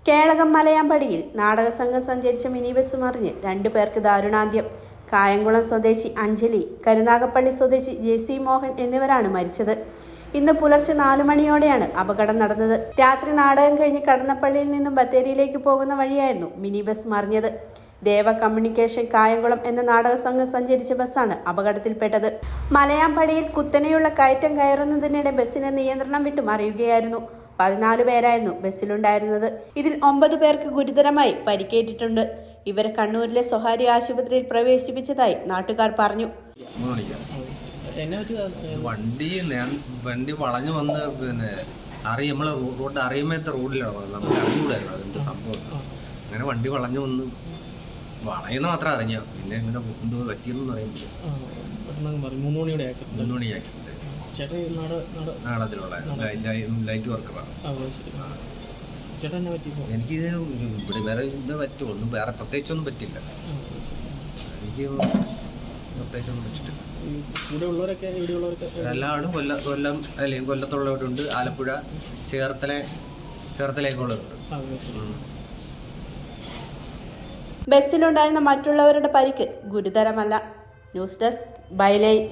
കേളകം മലയാമ്പടിയിൽ നാടകസംഘം സഞ്ചരിച്ച mini bus മറിഞ്ഞ് 2 പേർക്ക് ദാരുണാന്ത്യം. കായംകുളം സ്വദേശി അഞ്ജലി, കരുനാഗപ്പള്ളി സ്വദേശി ജെസി മോഹൻ എന്നിവരാണ് മരിച്ചത്. ഇന്ന് പുലർച്ചെ 4 മണിയോടെയാണ് അപകടം നടന്നത്. രാത്രി നാടകം കഴിഞ്ഞ് കടന്നപ്പള്ളിയിൽ നിന്നും ബത്തേരിയിലേക്ക് പോകുന്ന വഴിയായിരുന്നു മിനി ബസ് മറിഞ്ഞത്. ദേവ കമ്മ്യൂണിക്കേഷൻ കായംകുളം എന്ന നാടക സംഘം സഞ്ചരിച്ച ബസ്സാണ് അപകടത്തിൽപ്പെട്ടത്. മലയാമ്പടിയിൽ കുത്തനെയുള്ള കയറ്റം കയറുന്നതിനിടെ ബസ്സിന് നിയന്ത്രണം വിട്ട് മറിയുകയായിരുന്നു. 14 പേരായിരുന്നു ബസ്സിലുണ്ടായിരുന്നത്. ഇതിൽ 9 പേർക്ക് ഗുരുതരമായി പരിക്കേറ്റിട്ടുണ്ട്. ഇവരെ കണ്ണൂരിലെ സ്വകാര്യ ആശുപത്രിയിൽ പ്രവേശിപ്പിച്ചതായി നാട്ടുകാർ പറഞ്ഞു. വണ്ടി വളഞ്ഞു വന്ന് നമ്മളെ റോഡ് അറിയുമ്പോഴത്തെ റോഡിലാണ് നമുക്ക് അറിഞ്ഞൂടായിരുന്നു അതെന്ത് സംഭവം. അങ്ങനെ വണ്ടി വളഞ്ഞു വന്ന് വളയുന്ന മാത്രം അറിഞ്ഞ, പിന്നെ എങ്ങനെ എന്തോ പറ്റിയെന്ന് അറിയുമ്പോൾ 3 മണിയുടെ ആക്സിഡന്റ്. നാടകത്തിലുള്ള ലൈറ്റ് വർക്കറാണ്. എനിക്ക് ഇവിടെ വേറെ ഇത് പറ്റുമോ, ഒന്നും വേറെ പ്രത്യേകിച്ചൊന്നും പറ്റില്ല. എനിക്ക് പ്രത്യേകിച്ചൊന്നും പറ്റിയിട്ടില്ല. എല്ലാവരും കൊല്ലം അല്ലെങ്കിൽ കൊല്ലത്തുള്ളവരുണ്ട്, ആലപ്പുഴ, ചേർത്തലേക്കുള്ളവരുണ്ട്. ബസ്സിലുണ്ടായിരുന്ന മറ്റുള്ളവരുടെ പരിക്ക് ഗുരുതരമല്ല. News desk byline.